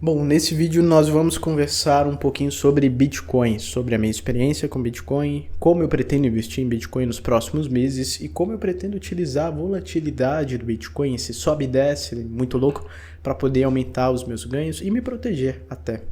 Bom, nesse vídeo nós vamos conversar um pouquinho sobre Bitcoin, sobre a minha experiência com Bitcoin, como eu pretendo investir em Bitcoin nos próximos meses e como eu pretendo utilizar a volatilidade do Bitcoin, esse sobe e desce muito louco, para poder aumentar os meus ganhos e me proteger até.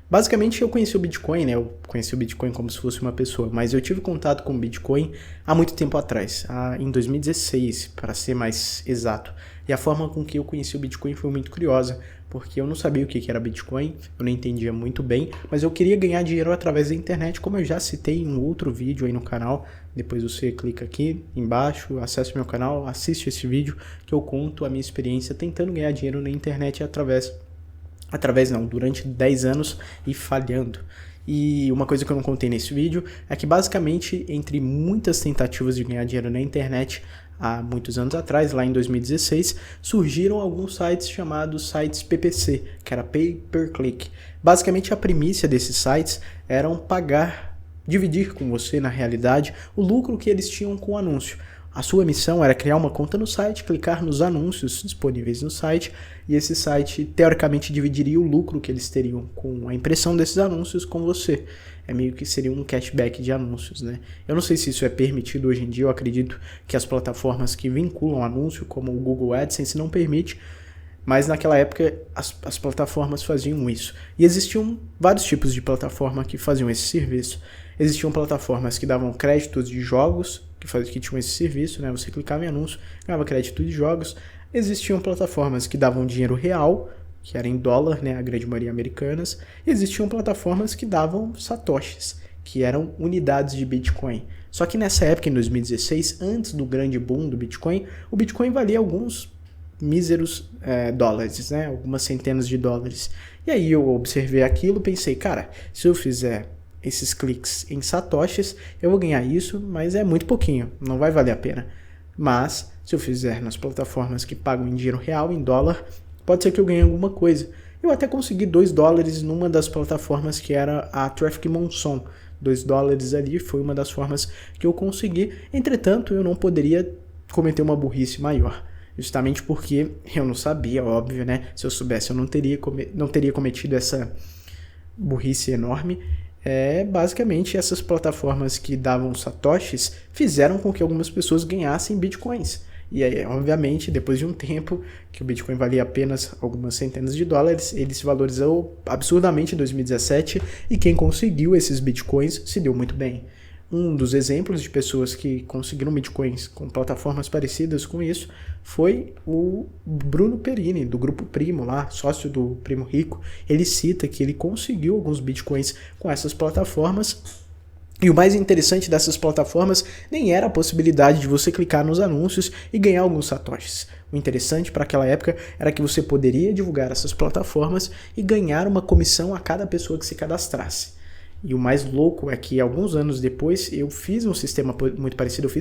Basicamente eu conheci o Bitcoin, né? Eu conheci o Bitcoin como se fosse uma pessoa, mas eu tive contato com o Bitcoin há muito tempo atrás, em 2016, para ser mais exato. E a forma com que eu conheci o Bitcoin foi muito curiosa, porque eu não sabia o que era Bitcoin, eu não entendia muito bem, mas eu queria ganhar dinheiro através da internet, como eu já citei em um outro vídeo aí no canal. Depois você clica aqui embaixo, acessa o meu canal, assiste esse vídeo que eu conto a minha experiência tentando ganhar dinheiro na internet durante 10 anos e falhando. E uma coisa que eu não contei nesse vídeo é que basicamente entre muitas tentativas de ganhar dinheiro na internet, há muitos anos atrás, lá em 2016, surgiram alguns sites chamados sites PPC, que era Pay Per Click. Basicamente a primícia desses sites eram dividir com você na realidade o lucro que eles tinham com o anúncio. A sua missão era criar uma conta no site, clicar nos anúncios disponíveis no site e esse site teoricamente dividiria o lucro que eles teriam com a impressão desses anúncios com você. É meio que seria um cashback de anúncios, né? Eu não sei se isso é permitido hoje em dia, eu acredito que as plataformas que vinculam anúncio, como o Google AdSense, não permite, mas naquela época as plataformas faziam isso. E existiam vários tipos de plataforma que faziam esse serviço. Existiam plataformas que davam créditos de jogos, que tinham esse serviço, né? Você clicava em anúncio, ganhava crédito de jogos. Existiam plataformas que davam dinheiro real, que era em dólar, né? A grande maioria americanas. E existiam plataformas que davam satoshis, que eram unidades de Bitcoin. Só que nessa época, em 2016, antes do grande boom do Bitcoin, o Bitcoin valia alguns míseros dólares, né? Algumas centenas de dólares. E aí eu observei aquilo, pensei, cara, se eu fizer esses cliques em satoshis, eu vou ganhar isso, mas é muito pouquinho, não vai valer a pena. Mas se eu fizer nas plataformas que pagam em dinheiro real, em dólar, pode ser que eu ganhe alguma coisa. Eu até consegui $2 numa das plataformas que era a Traffic Monsoon. $2 ali foi uma das formas que eu consegui. Entretanto, eu não poderia cometer uma burrice maior. Justamente porque eu não sabia, óbvio, né? Se eu soubesse, eu não teria cometido essa burrice enorme. Basicamente, essas plataformas que davam satoshis fizeram com que algumas pessoas ganhassem bitcoins. E aí, obviamente, depois de um tempo que o Bitcoin valia apenas algumas centenas de dólares, ele se valorizou absurdamente em 2017 e quem conseguiu esses Bitcoins se deu muito bem. Um dos exemplos de pessoas que conseguiram Bitcoins com plataformas parecidas com isso foi o Bruno Perini, do Grupo Primo lá, sócio do Primo Rico. Ele cita que ele conseguiu alguns Bitcoins com essas plataformas. E o mais interessante dessas plataformas nem era a possibilidade de você clicar nos anúncios e ganhar alguns satoshis. O interessante para aquela época era que você poderia divulgar essas plataformas e ganhar uma comissão a cada pessoa que se cadastrasse. E o mais louco é que alguns anos depois eu fiz um sistema muito parecido,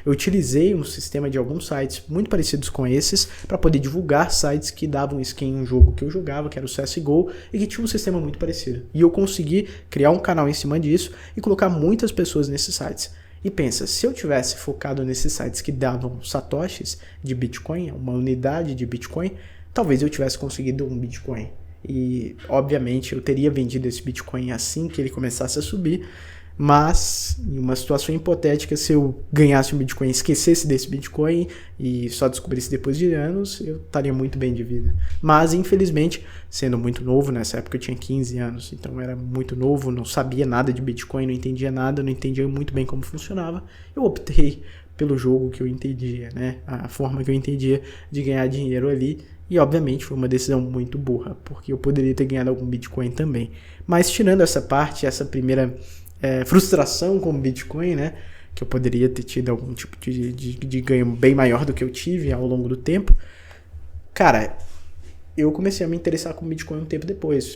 eu utilizei um sistema de alguns sites muito parecidos com esses para poder divulgar sites que davam skin em um jogo que eu jogava, que era o CSGO, e que tinha um sistema muito parecido. E eu consegui criar um canal em cima disso e colocar muitas pessoas nesses sites. E pensa, se eu tivesse focado nesses sites que davam satoshis de Bitcoin, uma unidade de Bitcoin, talvez eu tivesse conseguido um Bitcoin. E obviamente eu teria vendido esse Bitcoin assim que ele começasse a subir, mas em uma situação hipotética, se eu ganhasse um Bitcoin e esquecesse desse Bitcoin e só descobrisse depois de anos, eu estaria muito bem de vida. Mas infelizmente, sendo muito novo, nessa época eu tinha 15 anos, então eu era muito novo, não sabia nada de Bitcoin, não entendia nada, não entendia muito bem como funcionava, eu optei pelo jogo que eu entendia, né? A forma que eu entendia de ganhar dinheiro ali. E obviamente foi uma decisão muito burra, porque eu poderia ter ganhado algum Bitcoin também. Mas tirando essa parte, essa primeira frustração com o Bitcoin, né? Que eu poderia ter tido algum tipo de ganho bem maior do que eu tive ao longo do tempo. Cara, eu comecei a me interessar com o Bitcoin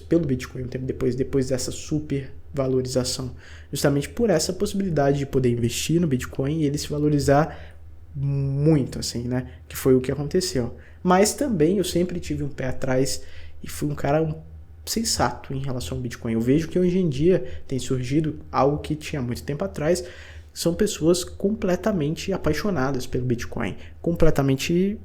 pelo Bitcoin um tempo depois dessa super valorização. Justamente por essa possibilidade de poder investir no Bitcoin e ele se valorizar muito, assim, né? Que foi o que aconteceu. Mas também eu sempre tive um pé atrás e fui um cara sensato em relação ao Bitcoin. Eu vejo que hoje em dia tem surgido algo que tinha muito tempo atrás. São pessoas completamente apaixonadas pelo Bitcoin, completamente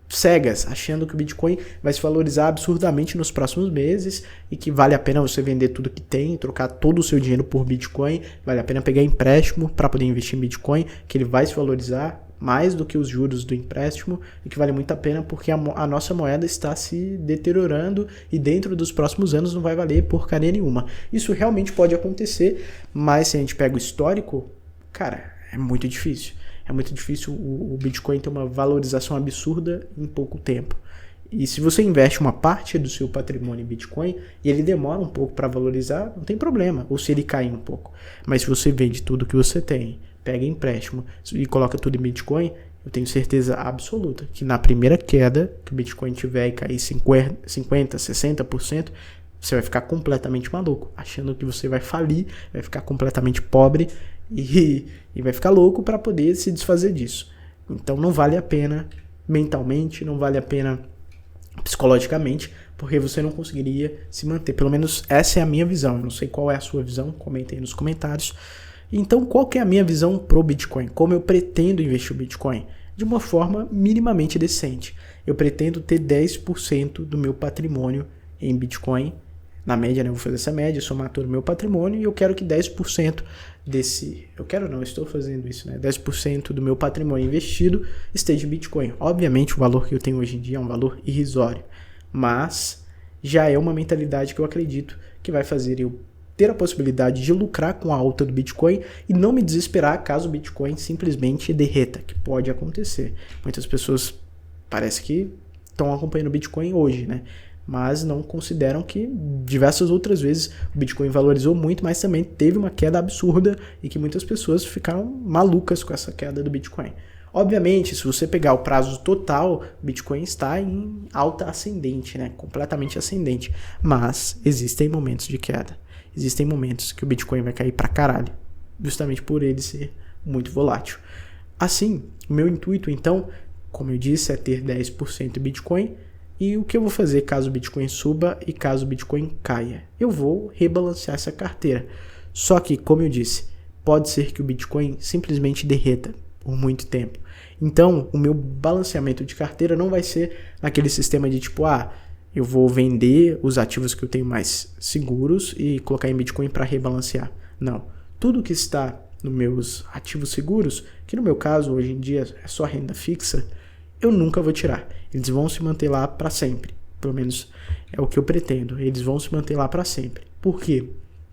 cegas, achando que o Bitcoin vai se valorizar absurdamente nos próximos meses e que vale a pena você vender tudo que tem, trocar todo o seu dinheiro por Bitcoin, vale a pena pegar empréstimo para poder investir em Bitcoin, que ele vai se valorizar mais do que os juros do empréstimo e que vale muito a pena porque a nossa moeda está se deteriorando e dentro dos próximos anos não vai valer porcaria nenhuma. Isso realmente pode acontecer, mas se a gente pega o histórico, cara, é muito difícil. É muito difícil o Bitcoin ter uma valorização absurda em pouco tempo. E se você investe uma parte do seu patrimônio em Bitcoin e ele demora um pouco para valorizar, não tem problema. Ou se ele cair um pouco. Mas se você vende tudo que você tem, pega empréstimo e coloca tudo em Bitcoin, eu tenho certeza absoluta que na primeira queda que o Bitcoin tiver e cair 50%, 60%, você vai ficar completamente maluco, achando que você vai falir, vai ficar completamente pobre e vai ficar louco para poder se desfazer disso. Então não vale a pena mentalmente, não vale a pena psicologicamente, porque você não conseguiria se manter. Pelo menos essa é a minha visão. Eu não sei qual é a sua visão, comentem aí nos comentários. Então qual que é a minha visão pro Bitcoin? Como eu pretendo investir o Bitcoin? De uma forma minimamente decente. Eu pretendo ter 10% do meu patrimônio em Bitcoin. Na média, né, eu vou fazer essa média, somar todo o meu patrimônio e eu quero que 10% desse... Eu quero não, eu estou fazendo isso, né? 10% do meu patrimônio investido esteja em Bitcoin. Obviamente, o valor que eu tenho hoje em dia é um valor irrisório, mas já é uma mentalidade que eu acredito que vai fazer eu ter a possibilidade de lucrar com a alta do Bitcoin e não me desesperar caso o Bitcoin simplesmente derreta, que pode acontecer. Muitas pessoas parece que estão acompanhando o Bitcoin hoje, né? Mas não consideram que diversas outras vezes o Bitcoin valorizou muito, mas também teve uma queda absurda e que muitas pessoas ficaram malucas com essa queda do Bitcoin. Obviamente, se você pegar o prazo total, o Bitcoin está em alta ascendente, né? Completamente ascendente. Mas existem momentos de queda. Existem momentos que o Bitcoin vai cair pra caralho, justamente por ele ser muito volátil. Assim, o meu intuito, então, como eu disse, é ter 10% em Bitcoin. E o que eu vou fazer caso o Bitcoin suba e caso o Bitcoin caia? Eu vou rebalancear essa carteira. Só que, como eu disse, pode ser que o Bitcoin simplesmente derreta por muito tempo. Então, o meu balanceamento de carteira não vai ser naquele sistema de tipo, eu vou vender os ativos que eu tenho mais seguros e colocar em Bitcoin para rebalancear. Não. Tudo que está nos meus ativos seguros, que no meu caso hoje em dia é só renda fixa, eu nunca vou tirar. Eles vão se manter lá para sempre. Pelo menos é o que eu pretendo. Eles vão se manter lá para sempre. Por quê?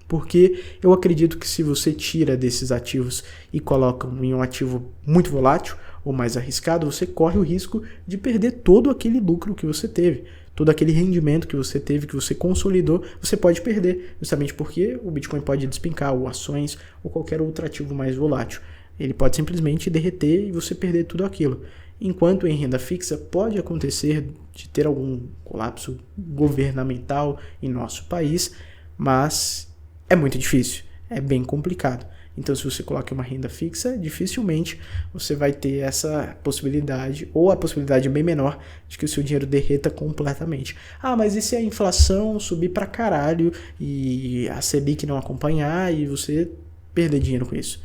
Porque eu acredito que se você tira desses ativos e coloca em um ativo muito volátil ou mais arriscado, você corre o risco de perder todo aquele lucro que você teve. Todo aquele rendimento que você teve, que você consolidou, você pode perder. Justamente porque o Bitcoin pode despencar, ou ações, ou qualquer outro ativo mais volátil. Ele pode simplesmente derreter e você perder tudo aquilo. Enquanto em renda fixa pode acontecer de ter algum colapso governamental em nosso país, mas é muito difícil, é bem complicado. Então, se você coloca uma renda fixa, dificilmente você vai ter essa possibilidade, ou a possibilidade bem menor, de que o seu dinheiro derreta completamente. Mas e se a inflação subir pra caralho e a Selic não acompanhar e você perder dinheiro com isso?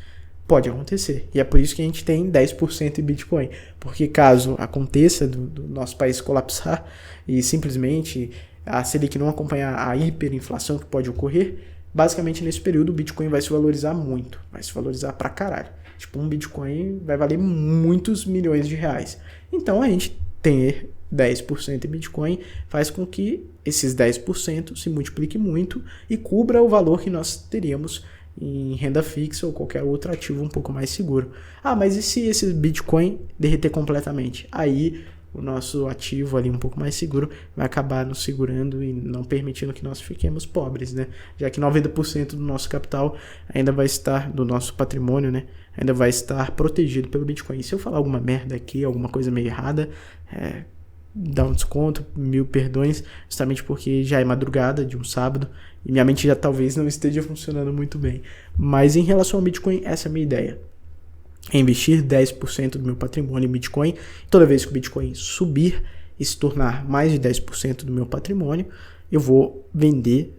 Pode acontecer. E é por isso que a gente tem 10% em Bitcoin. Porque caso aconteça do nosso país colapsar e simplesmente a Selic não acompanhar a hiperinflação que pode ocorrer, basicamente nesse período o Bitcoin vai se valorizar muito. Vai se valorizar pra caralho. Tipo, um Bitcoin vai valer muitos milhões de reais. Então a gente ter 10% em Bitcoin faz com que esses 10% se multiplique muito e cubra o valor que nós teríamos em renda fixa ou qualquer outro ativo um pouco mais seguro. Mas e se esse Bitcoin derreter completamente? Aí o nosso ativo ali um pouco mais seguro vai acabar nos segurando e não permitindo que nós fiquemos pobres, né? Já que 90% do nosso capital ainda vai estar, do nosso patrimônio, né? Ainda vai estar protegido pelo Bitcoin. E se eu falar alguma merda aqui, alguma coisa meio errada, dá um desconto, 1000 perdões, justamente porque já é madrugada de um sábado e minha mente já talvez não esteja funcionando muito bem. Mas em relação ao Bitcoin, essa é a minha ideia. É investir 10% do meu patrimônio em Bitcoin. Toda vez que o Bitcoin subir e se tornar mais de 10% do meu patrimônio, eu vou vender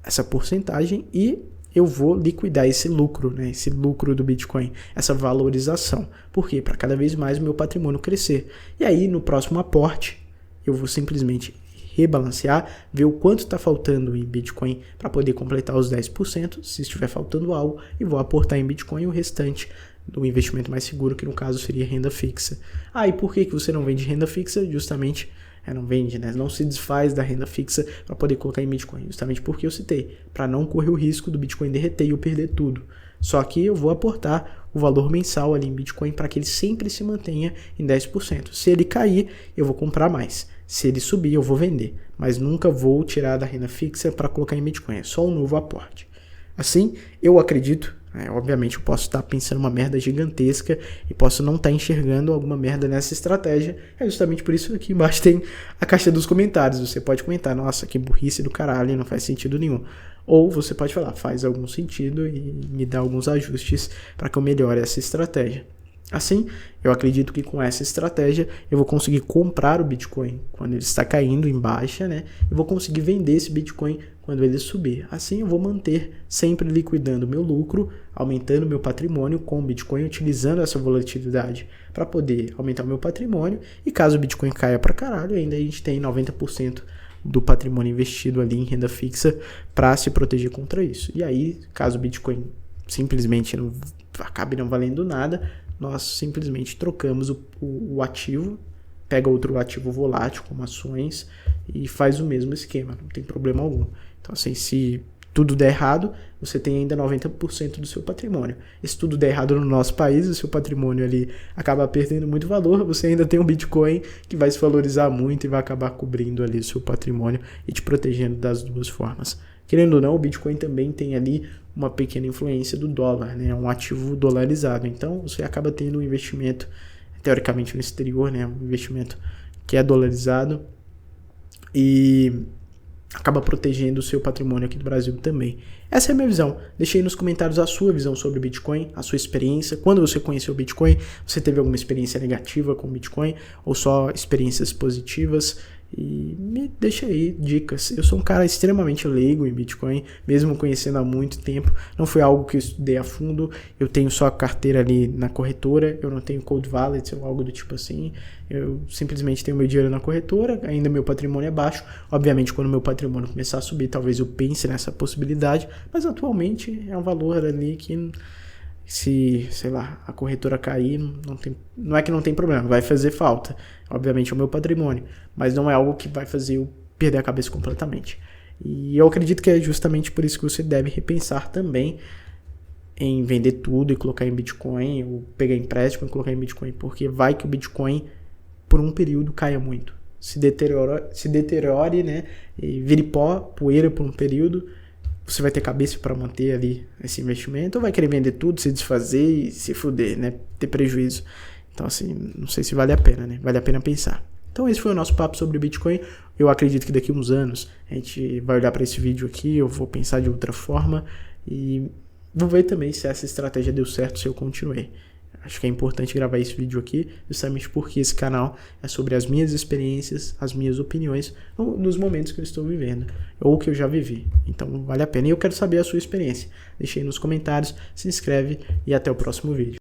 essa porcentagem e eu vou liquidar esse lucro, né? Esse lucro do Bitcoin, essa valorização. Por quê? Para cada vez mais o meu patrimônio crescer. E aí, no próximo aporte, eu vou simplesmente rebalancear, ver o quanto está faltando em Bitcoin para poder completar os 10%, se estiver faltando algo, e vou aportar em Bitcoin o restante do investimento mais seguro, que no caso seria renda fixa. E por que você não vende renda fixa? Justamente, não vende, né? Não se desfaz da renda fixa para poder colocar em Bitcoin, justamente porque eu citei, para não correr o risco do Bitcoin derreter e eu perder tudo. Só que eu vou aportar o valor mensal ali em Bitcoin para que ele sempre se mantenha em 10%. Se ele cair, eu vou comprar mais. Se ele subir, eu vou vender. Mas nunca vou tirar da renda fixa para colocar em Bitcoin. É só um novo aporte. Assim, eu acredito, obviamente eu posso estar pensando uma merda gigantesca e posso não estar enxergando alguma merda nessa estratégia. É justamente por isso que aqui embaixo tem a caixa dos comentários. Você pode comentar, nossa, que burrice do caralho, não faz sentido nenhum. Ou você pode falar, faz algum sentido e me dá alguns ajustes para que eu melhore essa estratégia. Assim, eu acredito que com essa estratégia eu vou conseguir comprar o Bitcoin quando ele está caindo em baixa, né? E vou conseguir vender esse Bitcoin quando ele subir. Assim eu vou manter sempre liquidando meu lucro, aumentando meu patrimônio com o Bitcoin, utilizando essa volatilidade para poder aumentar o meu patrimônio. E caso o Bitcoin caia para caralho, ainda a gente tem 90% do patrimônio investido ali em renda fixa para se proteger contra isso. E aí, caso o Bitcoin simplesmente não acabe não valendo nada, nós simplesmente trocamos o ativo, pega outro ativo volátil, como ações, e faz o mesmo esquema, não tem problema algum. Então, assim, se tudo der errado, você tem ainda 90% do seu patrimônio. E se tudo der errado no nosso país, o seu patrimônio ali acaba perdendo muito valor, você ainda tem um Bitcoin que vai se valorizar muito e vai acabar cobrindo ali o seu patrimônio e te protegendo das duas formas. Querendo ou não, o Bitcoin também tem ali uma pequena influência do dólar, né? É um ativo dolarizado. Então, você acaba tendo um investimento, teoricamente, no exterior, né? Um investimento que é dolarizado e acaba protegendo o seu patrimônio aqui do Brasil também. Essa é a minha visão. Deixe aí nos comentários a sua visão sobre o Bitcoin, a sua experiência. Quando você conheceu o Bitcoin, você teve alguma experiência negativa com o Bitcoin ou só experiências positivas? E me deixa aí dicas. Eu sou um cara extremamente leigo em Bitcoin, mesmo conhecendo há muito tempo. Não foi algo que eu estudei a fundo. Eu tenho só a carteira ali na corretora, eu não tenho cold wallet ou algo do tipo assim. Eu simplesmente tenho meu dinheiro na corretora, ainda meu patrimônio é baixo. Obviamente, quando meu patrimônio começar a subir, talvez eu pense nessa possibilidade, mas atualmente é um valor ali que, se, sei lá, a corretora cair, não é que não tem problema, vai fazer falta. Obviamente é o meu patrimônio, mas não é algo que vai fazer eu perder a cabeça completamente. E eu acredito que é justamente por isso que você deve repensar também em vender tudo e colocar em Bitcoin, ou pegar empréstimo e colocar em Bitcoin, porque vai que o Bitcoin por um período caia muito, se deteriore, né, e vire pó, poeira por um período. Você vai ter cabeça para manter ali esse investimento ou vai querer vender tudo, se desfazer e se fuder, né? Ter prejuízo. Então, assim, não sei se vale a pena, né? Vale a pena pensar. Então, esse foi o nosso papo sobre o Bitcoin. Eu acredito que daqui a uns anos a gente vai olhar para esse vídeo aqui, eu vou pensar de outra forma e vou ver também se essa estratégia deu certo, se eu continuei. Acho que é importante gravar esse vídeo aqui, justamente porque esse canal é sobre as minhas experiências, as minhas opiniões, nos momentos que eu estou vivendo, ou que eu já vivi. Então vale a pena. E eu quero saber a sua experiência. Deixe aí nos comentários, se inscreve e até o próximo vídeo.